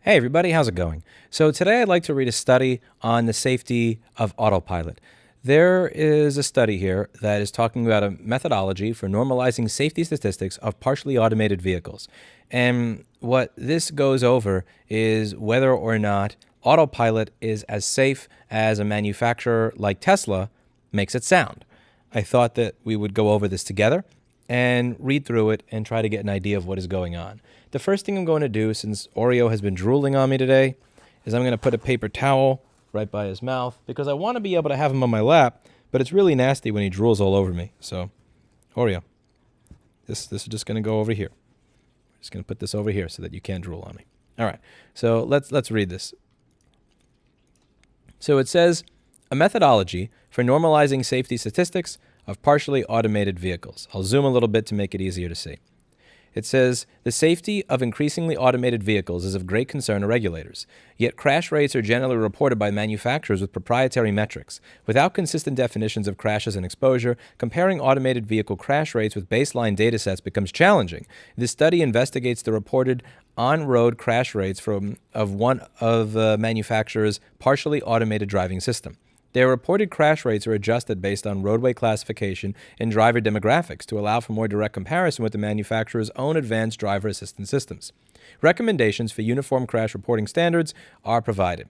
Hey everybody, how's it going? So today I'd like to read a study on the safety of Autopilot. There is a study here that is talking about a methodology for normalizing safety statistics of partially automated vehicles. And what this goes over is whether or not Autopilot is as safe as a manufacturer like Tesla makes it sound. I thought that we would go over this together and read through it and try to get an idea of what is going on. The first thing I'm going to do, since Oreo has been drooling on me today, is I'm going to put a paper towel right by his mouth because I want to be able to have him on my lap, but it's really nasty when he drools all over me. So, Oreo, this is just going to go over here. I'm just going to put this over here so that you can't drool on me. All right, so let's read this. So it says, a methodology for normalizing safety statistics of partially automated vehicles. I'll zoom a little bit to make it easier to see. It says, the safety of increasingly automated vehicles is of great concern to regulators, yet crash rates are generally reported by manufacturers with proprietary metrics. Without consistent definitions of crashes and exposure, comparing automated vehicle crash rates with baseline datasets becomes challenging. This study investigates the reported on-road crash rates of one of the manufacturer's partially automated driving system. Their reported crash rates are adjusted based on roadway classification and driver demographics to allow for more direct comparison with the manufacturer's own advanced driver assistance systems. Recommendations for uniform crash reporting standards are provided.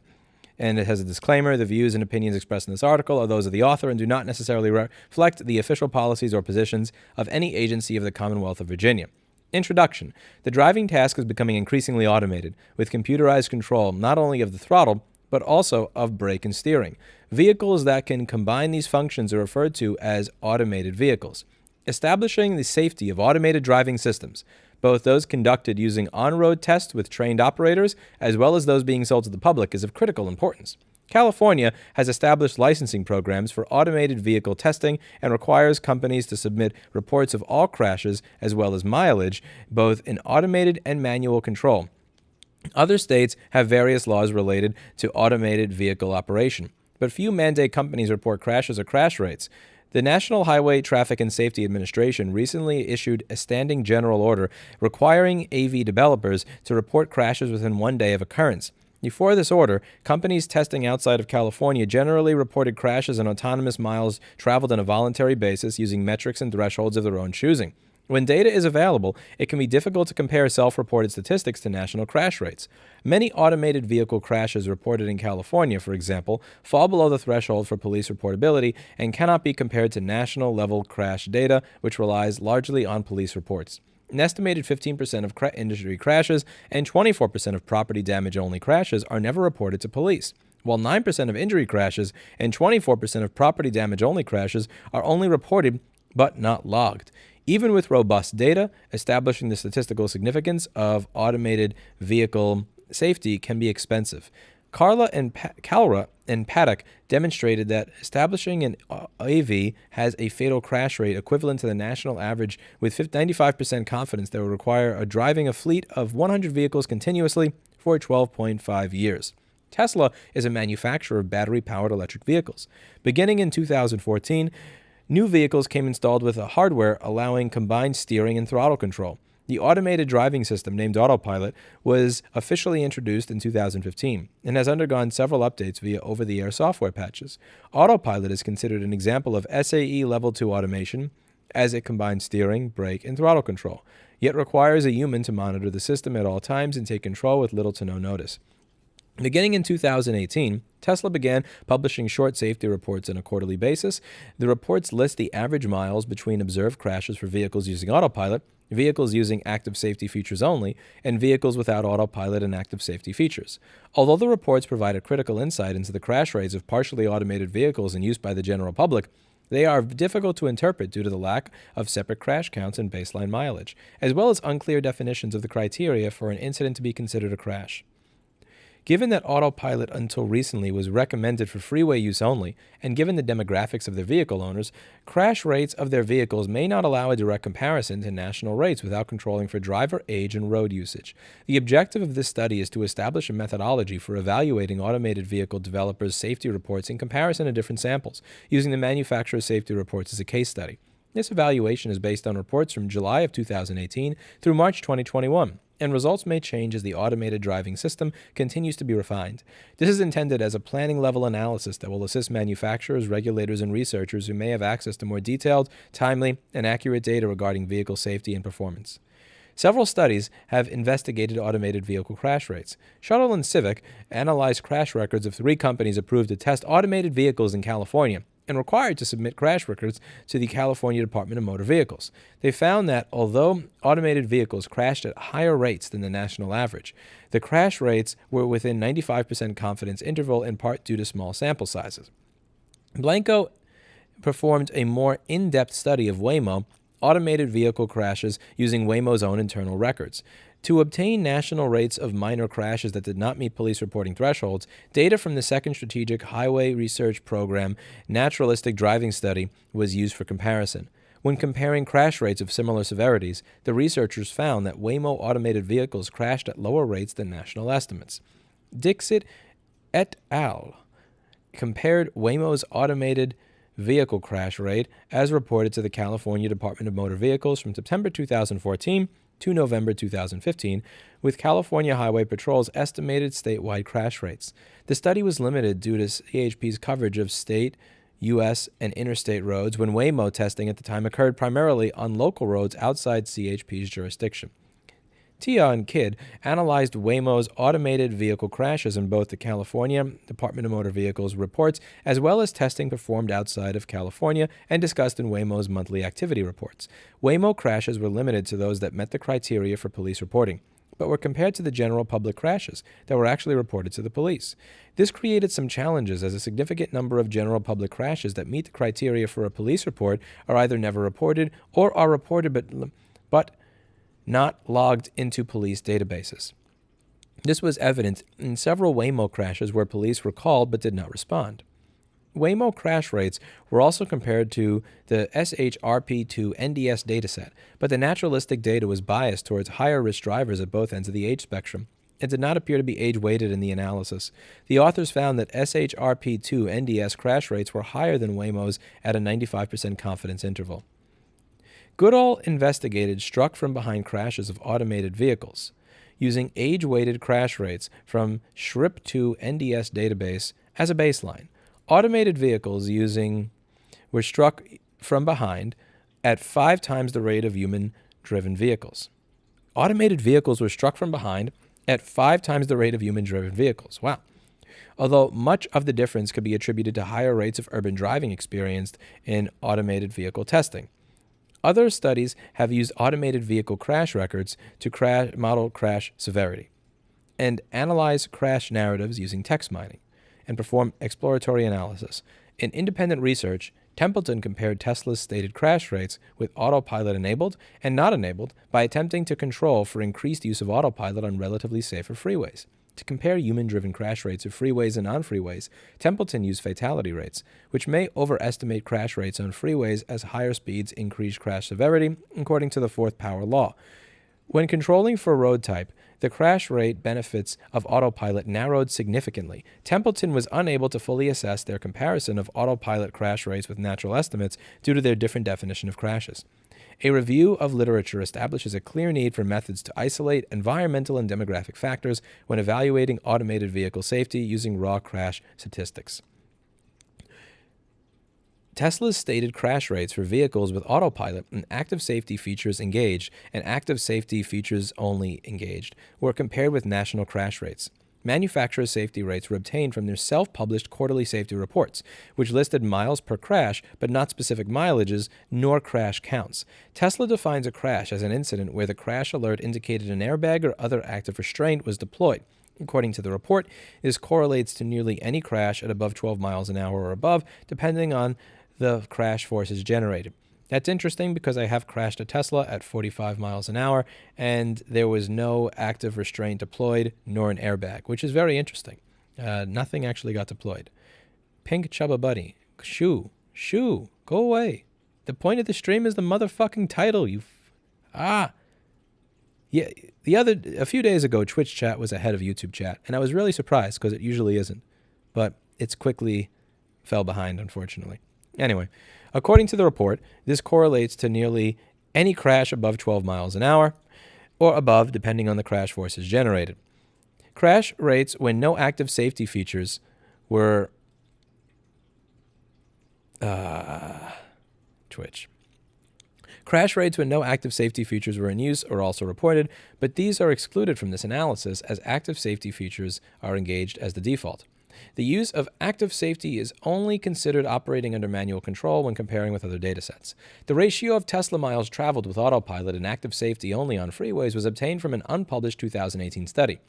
And it has a disclaimer, the views and opinions expressed in this article are those of the author and do not necessarily reflect the official policies or positions of any agency of the Commonwealth of Virginia. Introduction. The driving task is becoming increasingly automated, with computerized control not only of the throttle, but also of brake and steering. Vehicles that can combine these functions are referred to as automated vehicles. Establishing the safety of automated driving systems, both those conducted using on-road tests with trained operators, as well as those being sold to the public, is of critical importance. California has established licensing programs for automated vehicle testing and requires companies to submit reports of all crashes as well as mileage, both in automated and manual control. Other states have various laws related to automated vehicle operation, but few mandate companies report crashes or crash rates. The National Highway Traffic and Safety Administration recently issued a standing general order requiring AV developers to report crashes within 1 day of occurrence. Before this order, companies testing outside of California generally reported crashes and autonomous miles traveled on a voluntary basis using metrics and thresholds of their own choosing. When data is available, it can be difficult to compare self-reported statistics to national crash rates. Many automated vehicle crashes reported in California, for example, fall below the threshold for police reportability and cannot be compared to national-level crash data, which relies largely on police reports. An estimated 15% of industry crashes and 24% of property damage-only crashes are never reported to police, while 9% of injury crashes and 24% of property damage-only crashes are only reported but not logged. Even with robust data, establishing the statistical significance of automated vehicle safety can be expensive. Calra and Paddock demonstrated that establishing an AV has a fatal crash rate equivalent to the national average with 95% confidence that would require driving a fleet of 100 vehicles continuously for 12.5 years. Tesla is a manufacturer of battery-powered electric vehicles. Beginning in 2014, new vehicles came installed with a hardware allowing combined steering and throttle control. The automated driving system named Autopilot was officially introduced in 2015 and has undergone several updates via over-the-air software patches. Autopilot is considered an example of SAE Level 2 automation as it combines steering, brake, and throttle control, yet requires a human to monitor the system at all times and take control with little to no notice. Beginning in 2018, Tesla began publishing short safety reports on a quarterly basis. The reports list the average miles between observed crashes for vehicles using Autopilot, vehicles using active safety features only, and vehicles without Autopilot and active safety features. Although the reports provide a critical insight into the crash rates of partially automated vehicles in use by the general public, they are difficult to interpret due to the lack of separate crash counts and baseline mileage, as well as unclear definitions of the criteria for an incident to be considered a crash. Given that Autopilot until recently was recommended for freeway use only, and given the demographics of their vehicle owners, crash rates of their vehicles may not allow a direct comparison to national rates without controlling for driver age and road usage. The objective of this study is to establish a methodology for evaluating automated vehicle developers' safety reports in comparison to different samples, using the manufacturer's safety reports as a case study. This evaluation is based on reports from July of 2018 through March 2021, and results may change as the automated driving system continues to be refined. This is intended as a planning-level analysis that will assist manufacturers, regulators, and researchers who may have access to more detailed, timely, and accurate data regarding vehicle safety and performance. Several studies have investigated automated vehicle crash rates. Shuttle and Civic analyzed crash records of 3 companies approved to test automated vehicles in California and required to submit crash records to the California Department of Motor Vehicles. They found that although automated vehicles crashed at higher rates than the national average, the crash rates were within 95% confidence interval, in part due to small sample sizes. Blanco performed a more in-depth study of Waymo automated vehicle crashes using Waymo's own internal records. To obtain national rates of minor crashes that did not meet police reporting thresholds, data from the Second Strategic Highway Research Program Naturalistic Driving Study was used for comparison. When comparing crash rates of similar severities, the researchers found that Waymo automated vehicles crashed at lower rates than national estimates. Dixit et al. Compared Waymo's automated vehicle crash rate as reported to the California Department of Motor Vehicles from September 2014 to November 2015 with California Highway Patrol's estimated statewide crash rates. The study was limited due to CHP's coverage of state, U.S., and interstate roads when Waymo testing at the time occurred primarily on local roads outside CHP's jurisdiction. Tia and Kidd analyzed Waymo's automated vehicle crashes in both the California Department of Motor Vehicles reports as well as testing performed outside of California and discussed in Waymo's monthly activity reports. Waymo crashes were limited to those that met the criteria for police reporting, but were compared to the general public crashes that were actually reported to the police. This created some challenges as a significant number of general public crashes that meet the criteria for a police report are either never reported or are reported but not logged into police databases. This was evident in several Waymo crashes where police were called but did not respond. Waymo crash rates were also compared to the SHRP2 NDS dataset, but the naturalistic data was biased towards higher-risk drivers at both ends of the age spectrum. It did not appear to be age-weighted in the analysis. The authors found that SHRP2 NDS crash rates were higher than Waymo's at a 95% confidence interval. Goodall investigated struck-from-behind crashes of automated vehicles using age-weighted crash rates from SHRP2 NDS database as a baseline. Automated vehicles were struck from behind at 5 times the rate of human-driven vehicles. Automated vehicles were struck from behind at 5 times the rate of human-driven vehicles. Wow. Although much of the difference could be attributed to higher rates of urban driving experienced in automated vehicle testing. Other studies have used automated vehicle crash records to model crash severity and analyze crash narratives using text mining and perform exploratory analysis. In independent research, Templeton compared Tesla's stated crash rates with Autopilot enabled and not enabled by attempting to control for increased use of Autopilot on relatively safer freeways. To compare human-driven crash rates of freeways and non-freeways, Templeton used fatality rates, which may overestimate crash rates on freeways as higher speeds increase crash severity, according to the fourth power law. When controlling for road type, the crash rate benefits of Autopilot narrowed significantly. Templeton was unable to fully assess their comparison of Autopilot crash rates with natural estimates due to their different definition of crashes. A review of literature establishes a clear need for methods to isolate environmental and demographic factors when evaluating automated vehicle safety using raw crash statistics. Tesla's stated crash rates for vehicles with Autopilot and active safety features engaged and active safety features only engaged were compared with national crash rates. Manufacturer safety rates were obtained from their self-published quarterly safety reports, which listed miles per crash but not specific mileages nor crash counts. Tesla defines a crash as an incident where the crash alert indicated an airbag or other active restraint was deployed. According to the report, this correlates to nearly any crash at above 12 miles an hour or above, depending on the crash forces generated. That's interesting because I have crashed a Tesla at 45 miles an hour and there was no active restraint deployed nor an airbag, which is very interesting. Nothing actually got deployed. Pink Chubba Buddy. Shoo. Go away. The point of the stream is the motherfucking title, Yeah, a few days ago, Twitch chat was ahead of YouTube chat, and I was really surprised because it usually isn't. But it's quickly fell behind, unfortunately. Anyway, according to the report, this correlates to nearly any crash above 12 miles an hour or above, depending on the crash forces generated. Crash rates when no active safety features were Twitch. Crash rates when no active safety features were in use are also reported, but these are excluded from this analysis as active safety features are engaged as the default. The use of active safety is only considered operating under manual control when comparing with other datasets. The ratio of Tesla miles traveled with Autopilot and active safety only on freeways was obtained from an unpublished 2018 study.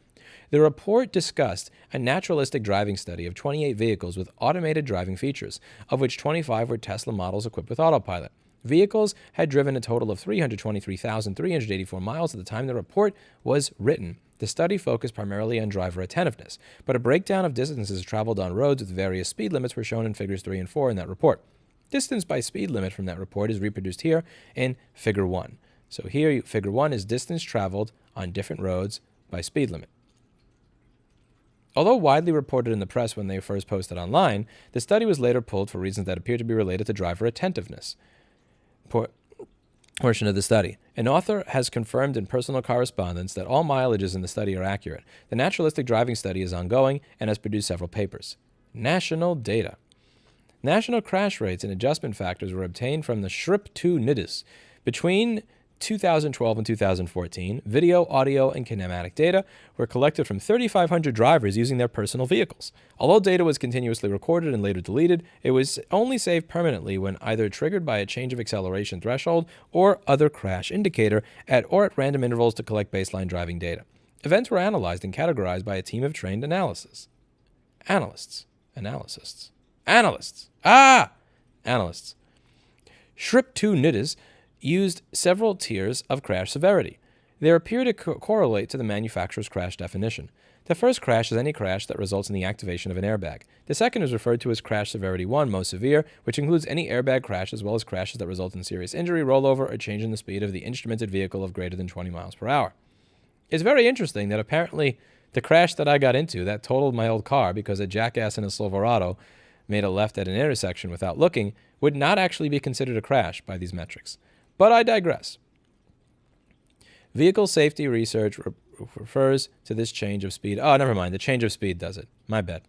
The report discussed a naturalistic driving study of 28 vehicles with automated driving features, of which 25 were Tesla models equipped with Autopilot. Vehicles had driven a total of 323,384 miles at the time the report was written. The study focused primarily on driver attentiveness, but a breakdown of distances traveled on roads with various speed limits were shown in figures 3 and 4 in that report. Distance by speed limit from that report is reproduced here in figure 1. So here, figure 1 is distance traveled on different roads by speed limit. Although widely reported in the press when they first posted online, the study was later pulled for reasons that appear to be related to driver attentiveness. Portion of the study. An author has confirmed in personal correspondence that all mileages in the study are accurate. The naturalistic driving study is ongoing and has produced several papers. National data. National crash rates and adjustment factors were obtained from the SHRIP-2 NIDIS. Between 2012 and 2014, video, audio, and kinematic data were collected from 3,500 drivers using their personal vehicles. Although data was continuously recorded and later deleted, it was only saved permanently when either triggered by a change of acceleration threshold or other crash indicator or at random intervals to collect baseline driving data. Events were analyzed and categorized by a team of trained analysts. Analysts. SHRIP-2 NIDIS used several tiers of crash severity. They appear to correlate to the manufacturer's crash definition. The first crash is any crash that results in the activation of an airbag. The second is referred to as crash severity 1, most severe, which includes any airbag crash as well as crashes that result in serious injury, rollover, or change in the speed of the instrumented vehicle of greater than 20 miles per hour. It's very interesting that apparently the crash that I got into that totaled my old car because a jackass in a Silverado made a left at an intersection without looking would not actually be considered a crash by these metrics. But I digress. Vehicle safety research refers to this change of speed. Oh, never mind. The change of speed does it. My bad.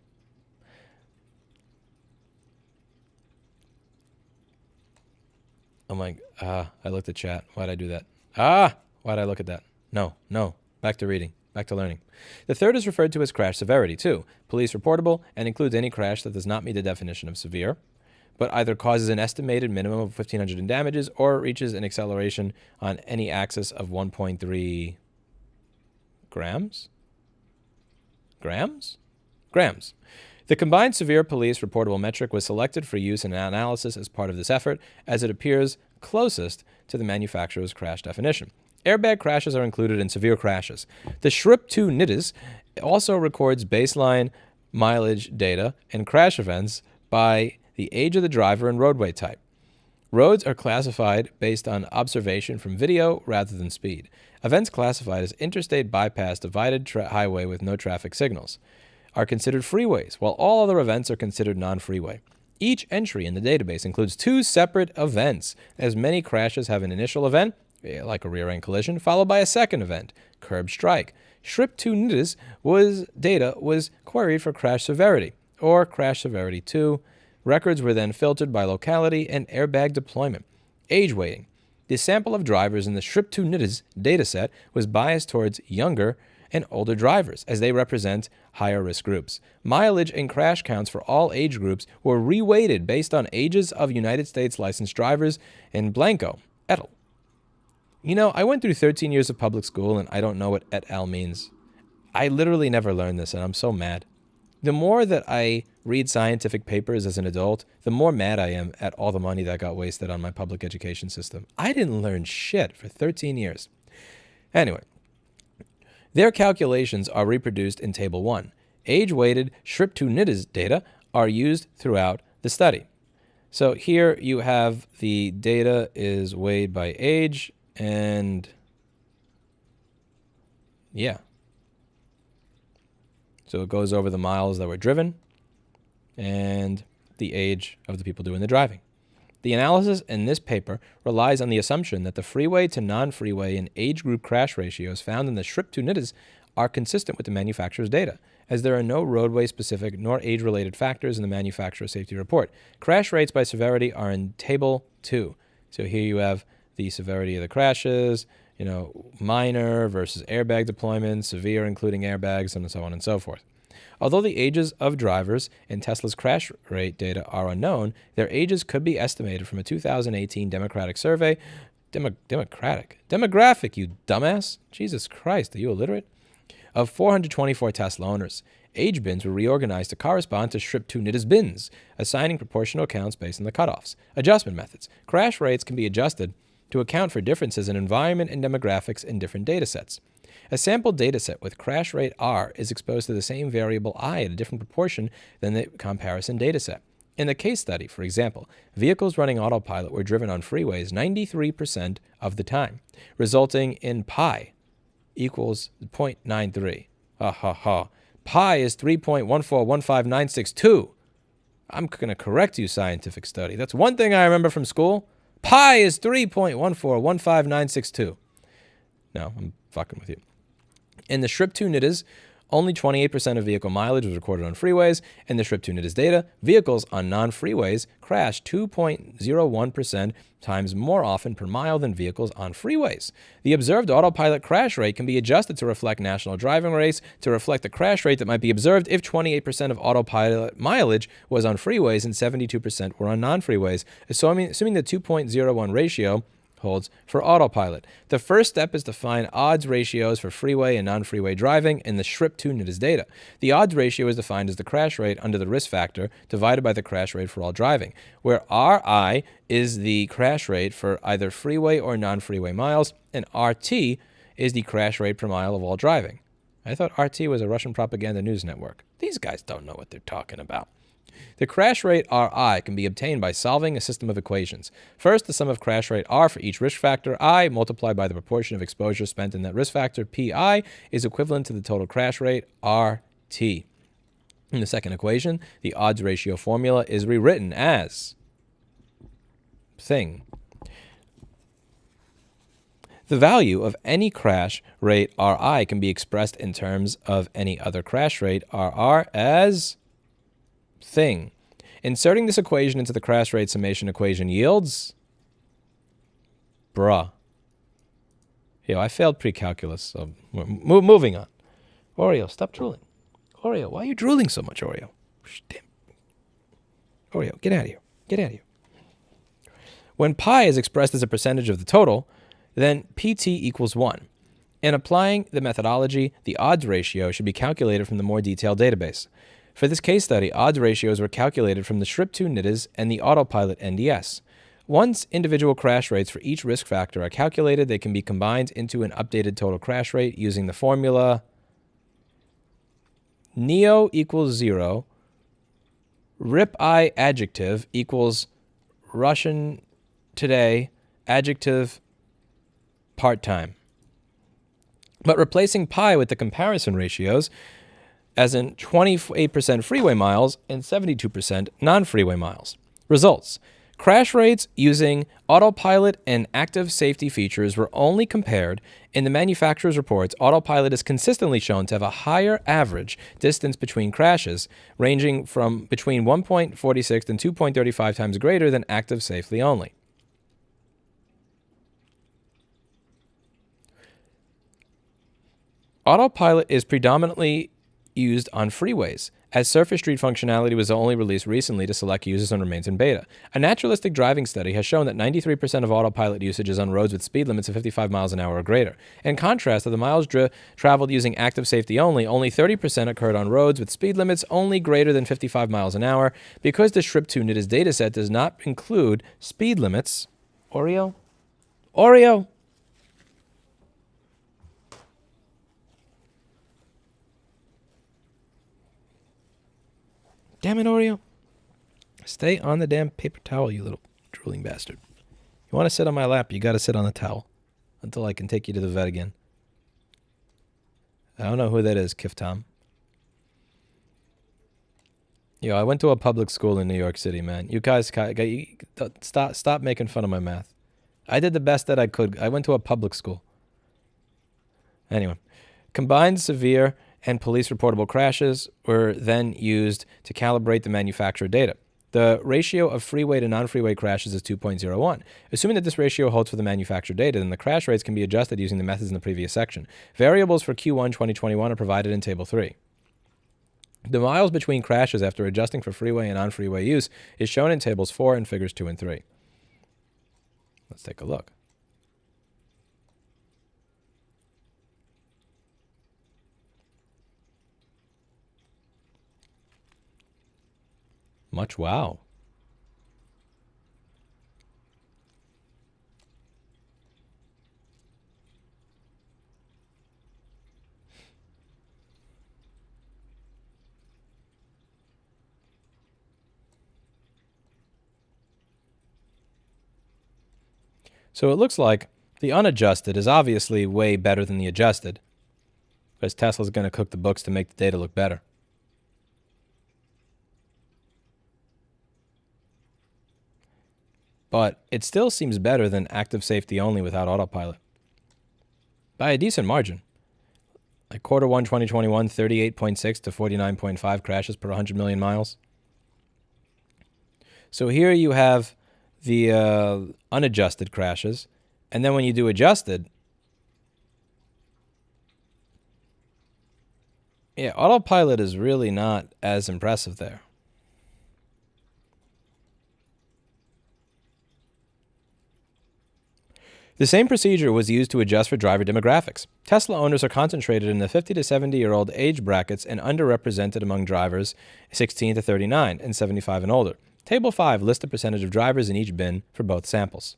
Oh my, I looked at chat. Why'd I do that? Why'd I look at that? No. Back to reading. Back to learning. The third is referred to as crash severity 2, police reportable, and includes any crash that does not meet the definition of severe, but either causes an estimated minimum of 1,500 in damages or reaches an acceleration on any axis of 1.3 grams? Grams. The combined severe police reportable metric was selected for use in analysis as part of this effort, as it appears closest to the manufacturer's crash definition. Airbag crashes are included in severe crashes. The SHRIP-2 NIDIS also records baseline mileage data and crash events by the age of the driver and roadway type. Roads are classified based on observation from video rather than speed. Events classified as interstate bypass divided highway with no traffic signals are considered freeways, while all other events are considered non-freeway. Each entry in the database includes 2 separate events, as many crashes have an initial event, like a rear-end collision, followed by a second event, curb strike. SHRIP-2 NIDIS data was queried for crash severity, or crash severity 2. Records were then filtered by locality and airbag deployment. Age weighting. The sample of drivers in the SHRIP-2 NIDIS dataset was biased towards younger and older drivers, as they represent higher risk groups. Mileage and crash counts for all age groups were reweighted based on ages of United States licensed drivers in Blanco, et al. You know, I went through 13 years of public school and I don't know what et al means. I literally never learned this and I'm so mad. The more that I read scientific papers as an adult, the more mad I am at all the money that got wasted on my public education system. I didn't learn shit for 13 years. Anyway, their calculations are reproduced in Table 1. Age-weighted SHRIP-2 NIDIS data are used throughout the study. So here you have the data is weighed by age and yeah. So it goes over the miles that were driven and the age of the people doing the driving. The analysis in this paper relies on the assumption that the freeway to non-freeway and age group crash ratios found in the SHRIP2 are consistent with the manufacturer's data, as there are no roadway-specific nor age-related factors in the manufacturer's safety report. Crash rates by severity are in Table 2. So here you have the severity of the crashes, minor versus airbag deployment, severe including airbags, and so on and so forth. Although the ages of drivers in Tesla's crash rate data are unknown, their ages could be estimated from a 2018 Democratic survey. Demographic, you dumbass. Jesus Christ, are you illiterate? Of 424 Tesla owners. Age bins were reorganized to correspond to SHRIP2 bins, assigning proportional counts based on the cutoffs. Adjustment methods. Crash rates can be adjusted to account for differences in environment and demographics in different datasets. A sample dataset with crash rate R is exposed to the same variable I at a different proportion than the comparison dataset. In the case study, for example, vehicles running autopilot were driven on freeways 93% of the time, resulting in pi equals 0.93. Ha ha ha. Pi is 3.1415962. I'm going to correct you, scientific study. That's one thing I remember from school. Pi is 3.1415962. No, I'm fucking with you. In the SHRIP2 only 28% of vehicle mileage was recorded on freeways. In the SHRIP2 data, vehicles on non-freeways crashed 2.01% times more often per mile than vehicles on freeways. The observed autopilot crash rate can be adjusted to reflect national driving rates to reflect the crash rate that might be observed if 28% of autopilot mileage was on freeways and 72% were on non-freeways, assuming the 2.01 ratio holds for autopilot. The first step is to find odds ratios for freeway and non-freeway driving in the SHRIP2 data. The odds ratio is defined as the crash rate under the risk factor divided by the crash rate for all driving, where Ri is the crash rate for either freeway or non-freeway miles, and Rt is the crash rate per mile of all driving. I thought RT was a Russian propaganda news network. These guys don't know what they're talking about. The crash rate Ri can be obtained by solving a system of equations. First, the sum of crash rate R for each risk factor I multiplied by the proportion of exposure spent in that risk factor Pi is equivalent to the total crash rate Rt. In the second equation, the odds ratio formula is rewritten as thing. The value of any crash rate Ri can be expressed in terms of any other crash rate Rr as thing. Inserting this equation into the crash rate summation equation yields... Bruh. I failed pre-calculus, so moving on. Oreo, stop drooling. Oreo, why are you drooling so much, Oreo? Damn. Oreo, get out of here. Get out of here. When pi is expressed as a percentage of the total, then PT equals 1. In applying the methodology, the odds ratio should be calculated from the more detailed database. For this case study, odds ratios were calculated from the SHRIP2 and the Autopilot NDS. Once individual crash rates for each risk factor are calculated, they can be combined into an updated total crash rate using the formula NEO equals 0, RIP-I adjective equals Russian today adjective part-time. But replacing pi with the comparison ratios, as in 28% freeway miles and 72% non-freeway miles. Results. Crash rates using autopilot and active safety features were only compared. In the manufacturer's reports, autopilot is consistently shown to have a higher average distance between crashes, ranging from between 1.46 and 2.35 times greater than active safely only. Autopilot is predominantly used on freeways, as surface street functionality was only released recently to select users and remains in beta. A naturalistic driving study has shown that 93% of autopilot usage is on roads with speed limits of 55 miles an hour or greater. In contrast, of the miles traveled using active safety only 30% occurred on roads with speed limits only greater than 55 miles an hour. Because the SHRIP2 dataset does not include speed limits... Oreo? Damn it, Oreo. Stay on the damn paper towel, you little drooling bastard. You want to sit on my lap, you got to sit on the towel until I can take you to the vet again. I don't know who that is, Kif Tom. Yo, I went to a public school in New York City, man. You guys, stop making fun of my math. I did the best that I could. I went to a public school. Anyway, combined severe and police reportable crashes were then used to calibrate the manufacturer data. The ratio of freeway to non-freeway crashes is 2.01. Assuming that this ratio holds for the manufacturer data, then the crash rates can be adjusted using the methods in the previous section. Variables for Q1 2021 are provided in Table 3. The miles between crashes after adjusting for freeway and non-freeway use is shown in Tables 4 and Figures 2 and 3. Let's take a look. Much wow. So it looks like the unadjusted is obviously way better than the adjusted, because Tesla's going to cook the books to make the data look better. But it still seems better than active safety only without autopilot. By a decent margin. Like Q1 2021, 38.6 to 49.5 crashes per 100 million miles. So here you have the unadjusted crashes. And then when you do adjusted, yeah, autopilot is really not as impressive there. The same procedure was used to adjust for driver demographics. Tesla owners are concentrated in the 50 to 70-year-old age brackets and underrepresented among drivers 16 to 39 and 75 and older. Table 5 lists the percentage of drivers in each bin for both samples.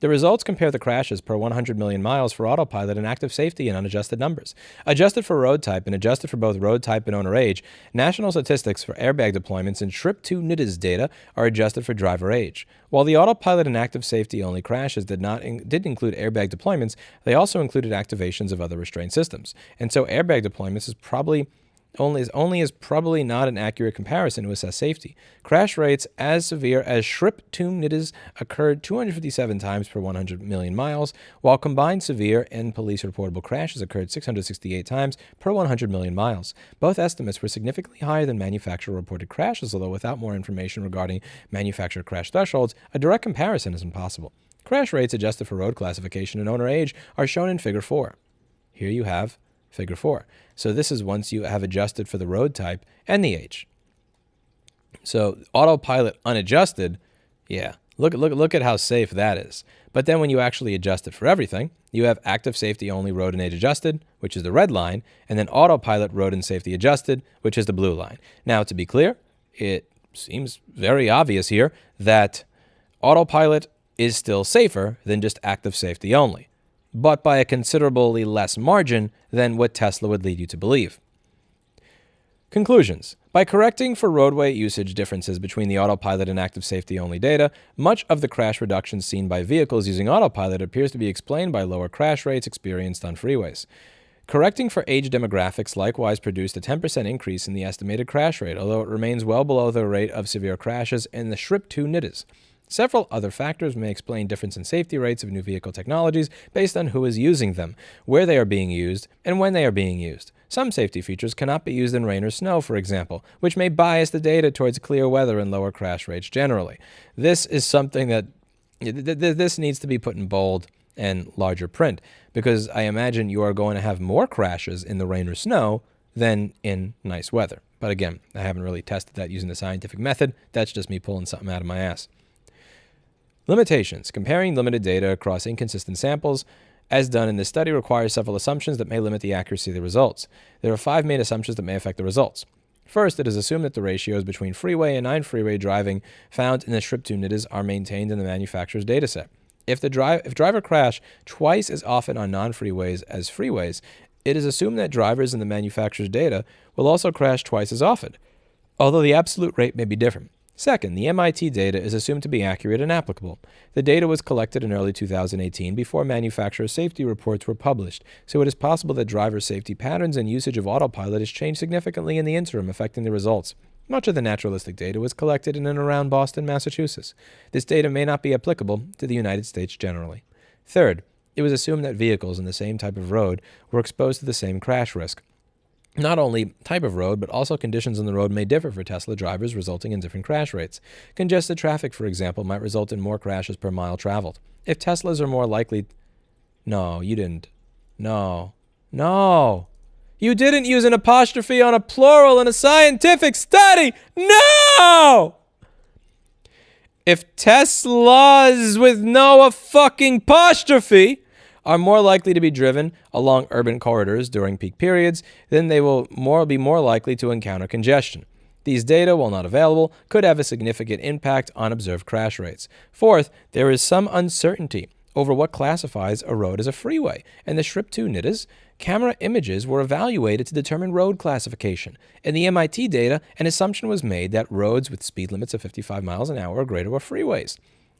The results compare the crashes per 100 million miles for autopilot and active safety in unadjusted numbers. Adjusted for road type and adjusted for both road type and owner age, national statistics for airbag deployments and Trip2 NIDS data are adjusted for driver age. While the autopilot and active safety only crashes did include airbag deployments, they also included activations of other restraint systems. And so airbag deployments is probably not an accurate comparison to assess safety. Crash rates as severe as Trip2 NIDS occurred 257 times per 100 million miles, while combined severe and police reportable crashes occurred 668 times per 100 million miles. Both estimates were significantly higher than manufacturer-reported crashes, although without more information regarding manufacturer crash thresholds, a direct comparison is impossible. Crash rates adjusted for road classification and owner age are shown in Figure 4. Here you have Figure 4. So this is once you have adjusted for the road type and the age. So autopilot unadjusted, yeah, look at how safe that is. But then when you actually adjust it for everything, you have active safety only road and age adjusted, which is the red line, and then autopilot road and safety adjusted, which is the blue line. Now, to be clear, it seems very obvious here that autopilot is still safer than just active safety only, but by a considerably less margin than what Tesla would lead you to believe. Conclusions. By correcting for roadway usage differences between the autopilot and active safety only data, much of the crash reduction seen by vehicles using autopilot appears to be explained by lower crash rates experienced on freeways. Correcting for age demographics likewise produced a 10% increase in the estimated crash rate, although it remains well below the rate of severe crashes in the Trip2 NIDS. Several other factors may explain difference in safety rates of new vehicle technologies based on who is using them, where they are being used, and when they are being used. Some safety features cannot be used in rain or snow, for example, which may bias the data towards clear weather and lower crash rates generally. This is something that this needs to be put in bold and larger print, because I imagine you are going to have more crashes in the rain or snow than in nice weather. But again, I haven't really tested that using the scientific method. That's just me pulling something out of my ass. Limitations. Comparing limited data across inconsistent samples, as done in this study, requires several assumptions that may limit the accuracy of the results. There are 5 main assumptions that may affect the results. First, it is assumed that the ratios between freeway and non-freeway driving found in the Trip2 NIDS are maintained in the manufacturer's dataset. If driver crash twice as often on non-freeways as freeways, it is assumed that drivers in the manufacturer's data will also crash twice as often, although the absolute rate may be different. Second, the MIT data is assumed to be accurate and applicable. The data was collected in early 2018 before manufacturer safety reports were published, so it is possible that driver safety patterns and usage of autopilot has changed significantly in the interim, affecting the results. Much of the naturalistic data was collected in and around Boston, Massachusetts. This data may not be applicable to the United States generally. Third, it was assumed that vehicles in the same type of road were exposed to the same crash risk. Not only type of road, but also conditions on the road may differ for Tesla drivers, resulting in different crash rates. Congested traffic, for example, might result in more crashes per mile traveled. If Teslas are more likely... No, you didn't. No. No. You didn't use an apostrophe on a plural in a scientific study. No! If Teslas with no fucking apostrophe are more likely to be driven along urban corridors during peak periods, then they will be more likely to encounter congestion. These data, while not available, could have a significant impact on observed crash rates. Fourth, there is some uncertainty over what classifies a road as a freeway, and the SHRIP2 NITA's camera images were evaluated to determine road classification. In the MIT data, an assumption was made that roads with speed limits of 55 miles an hour or greater were freeways.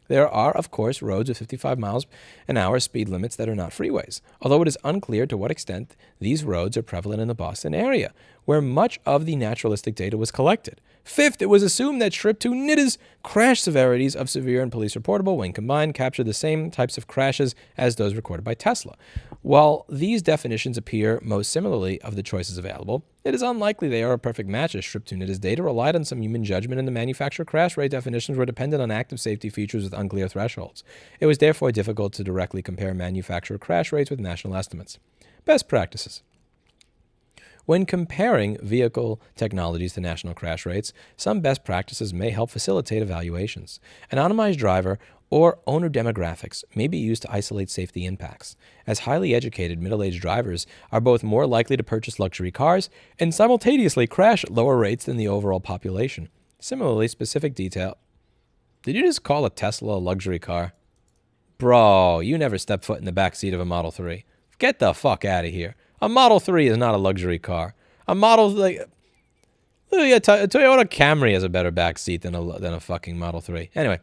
There are, of course, roads with 55 miles an hour speed limits that are not freeways, although it is unclear to what extent these roads are prevalent in the Boston area, where much of the naturalistic data was collected. Fifth, it was assumed that SHRIP2 NITA's crash severities of severe and police reportable, when combined, capture the same types of crashes as those recorded by Tesla. While these definitions appear most similarly of the choices available, it is unlikely they are a perfect match, as SHRIP2 NITA's data relied on some human judgment, and the manufacturer crash rate definitions were dependent on active safety features with unclear thresholds. It was therefore difficult to directly compare manufacturer crash rates with national estimates. Best practices. When comparing vehicle technologies to national crash rates, some best practices may help facilitate evaluations. Anonymized driver or owner demographics may be used to isolate safety impacts, as highly educated middle-aged drivers are both more likely to purchase luxury cars and simultaneously crash at lower rates than the overall population. Similarly, specific detail... Did you just call a Tesla a luxury car? Bro, you never stepped foot in the back seat of a Model 3. Get the fuck out of here. A Model 3 is not a luxury car. A Model... Toyota Camry has a better back seat than a fucking Model 3. Anyway,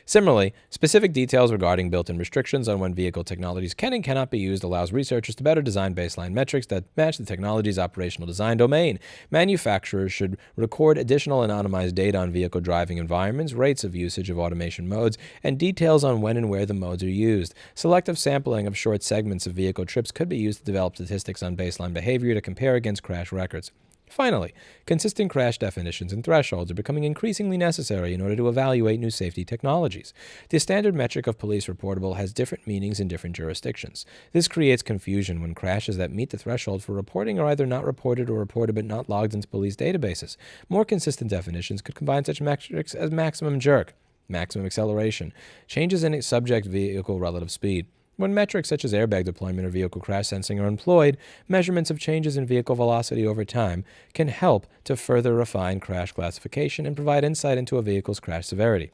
similarly, specific details regarding built-in restrictions on when vehicle technologies can and cannot be used allows researchers to better design baseline metrics that match the technology's operational design domain. Manufacturers should record additional anonymized data on vehicle driving environments, rates of usage of automation modes, and details on when and where the modes are used. Selective sampling of short segments of vehicle trips could be used to develop statistics on baseline behavior to compare against crash records. Finally, consistent crash definitions and thresholds are becoming increasingly necessary in order to evaluate new safety technologies. The standard metric of police reportable has different meanings in different jurisdictions. This creates confusion when crashes that meet the threshold for reporting are either not reported or reported but not logged into police databases. More consistent definitions could combine such metrics as maximum jerk, maximum acceleration, changes in subject vehicle relative speed. When metrics such as airbag deployment or vehicle crash sensing are employed, measurements of changes in vehicle velocity over time can help to further refine crash classification and provide insight into a vehicle's crash severity.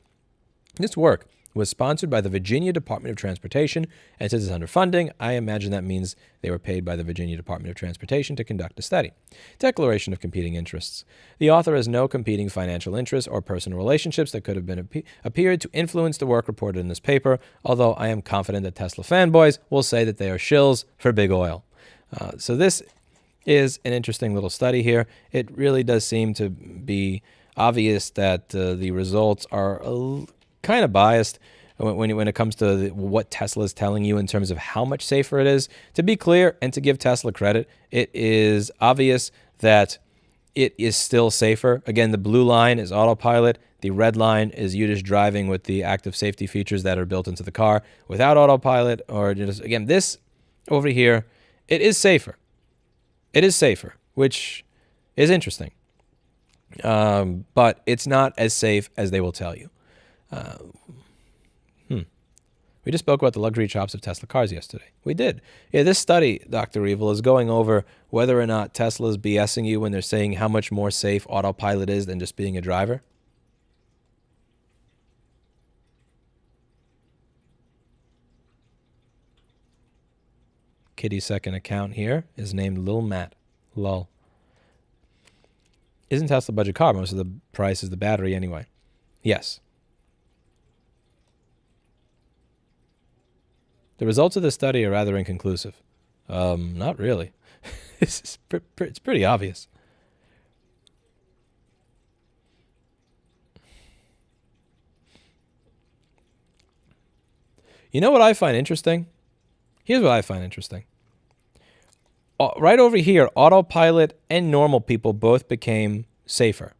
This work was sponsored by the Virginia Department of Transportation, and since it's under funding, I imagine that means they were paid by the Virginia Department of Transportation to conduct the study. Declaration of competing interests. The author has no competing financial interests or personal relationships that could have been appeared to influence the work reported in this paper, although I am confident that Tesla fanboys will say that they are shills for big oil. So this is an interesting little study here. It really does seem to be obvious that the results are kind of biased when it comes to what Tesla is telling you in terms of how much safer it is. To be clear and to give Tesla credit, it is obvious that it is still safer. Again, the blue line is autopilot. The red line is you just driving with the active safety features that are built into the car without autopilot, or just, again, this over here, it is safer. It is safer, which is interesting. But it's not as safe as they will tell you. We just spoke about the luxury chops of Tesla cars yesterday. We did. Yeah, this study, Dr. Evil, is going over whether or not Tesla's BSing you when they're saying how much more safe autopilot is than just being a driver. Kitty's second account here is named Lil Matt. Lol. Isn't Tesla a budget car? Most of the price is the battery anyway. Yes. The results of this study are rather inconclusive. Not really. It's pretty obvious. You know what I find interesting? Here's what I find interesting. Right over here, Autopilot and normal people both became safer.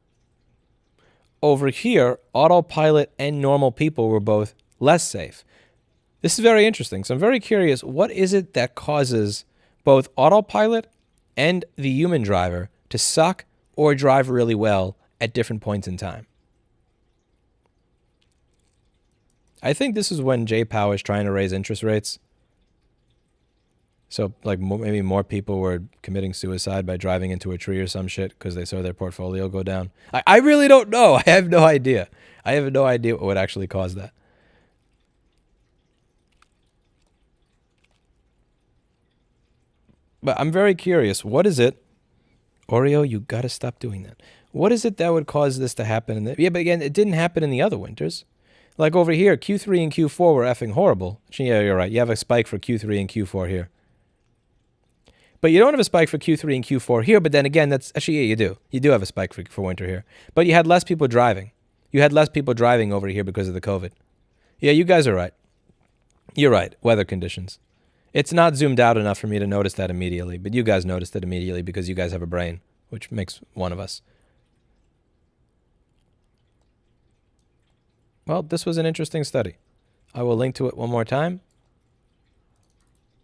Over here, Autopilot and normal people were both less safe. This is very interesting. So I'm very curious, what is it that causes both Autopilot and the human driver to suck or drive really well at different points in time? I think this is when Jay Powell is trying to raise interest rates. So like maybe more people were committing suicide by driving into a tree or some shit because they saw their portfolio go down. I really don't know. I have no idea. I have no idea what would actually cause that. But I'm very curious. What is it? Oreo, you got to stop doing that. What is it that would cause this to happen? Yeah, but again, it didn't happen in the other winters. Like over here, Q3 and Q4 were effing horrible. Yeah, you're right. You have a spike for Q3 and Q4 here. But you don't have a spike for Q3 and Q4 here. But then again, that's actually, yeah, you do. You do have a spike for winter here. But you had less people driving. You had less people driving over here because of the COVID. Yeah, you guys are right. You're right. Weather conditions. It's not zoomed out enough for me to notice that immediately. But you guys noticed it immediately because you guys have a brain, which makes one of us. Well, this was an interesting study. I will link to it one more time.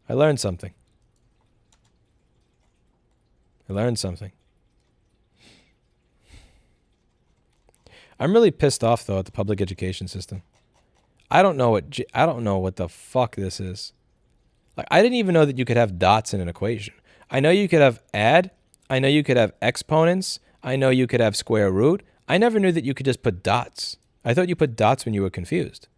I learned something. I'm really pissed off though at the public education system. I don't know what the fuck this is. Like I didn't even know that you could have dots in an equation. I know you could have add. I know you could have exponents. I know you could have square root. I never knew that you could just put dots. I thought you put dots when you were confused.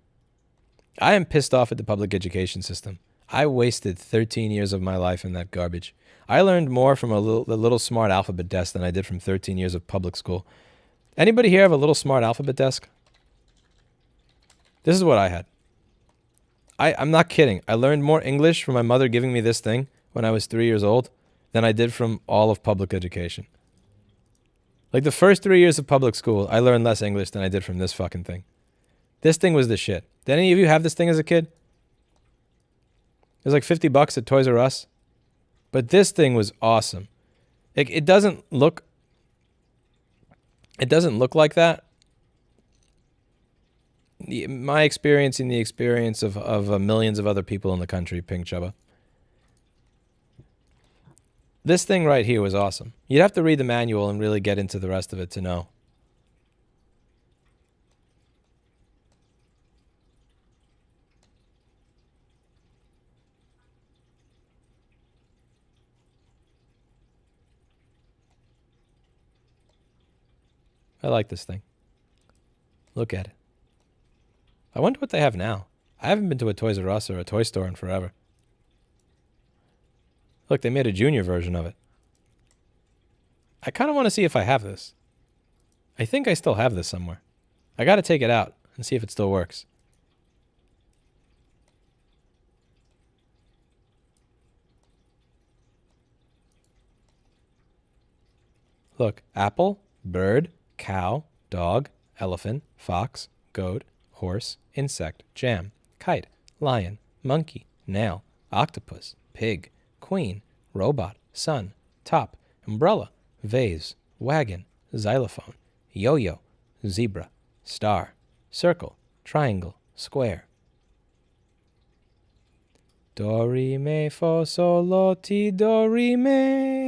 I am pissed off at the public education system. I wasted 13 years of my life in that garbage. I learned more from the little smart alphabet desk than I did from 13 years of public school. Anybody here have a little smart alphabet desk? This is what I had. I'm not kidding. I learned more English from my mother giving me this thing when I was 3 years old than I did from all of public education. Like the first 3 years of public school, I learned less English than I did from this fucking thing. This thing was the shit. Did any of you have this thing as a kid? It was like $50 at Toys R Us. But this thing was awesome. It doesn't look like that. My experience and the experience of millions of other people in the country, Pink Chubba. This thing right here was awesome. You'd have to read the manual and really get into the rest of it to know. I like this thing. Look at it. I wonder what they have now. I haven't been to a Toys R Us or a toy store in forever. Look, they made a junior version of it. I kind of want to see if I have this. I think I still have this somewhere. I got to take it out and see if it still works. Look, apple, bird, cow, dog, elephant, fox, goat, horse, insect, jam, kite, lion, monkey, nail, octopus, pig, queen, robot, sun, top, umbrella, vase, wagon, xylophone, yo-yo, zebra, star, circle, triangle, square. Do, re, mi, fa, sol, la, ti, do, re, mi.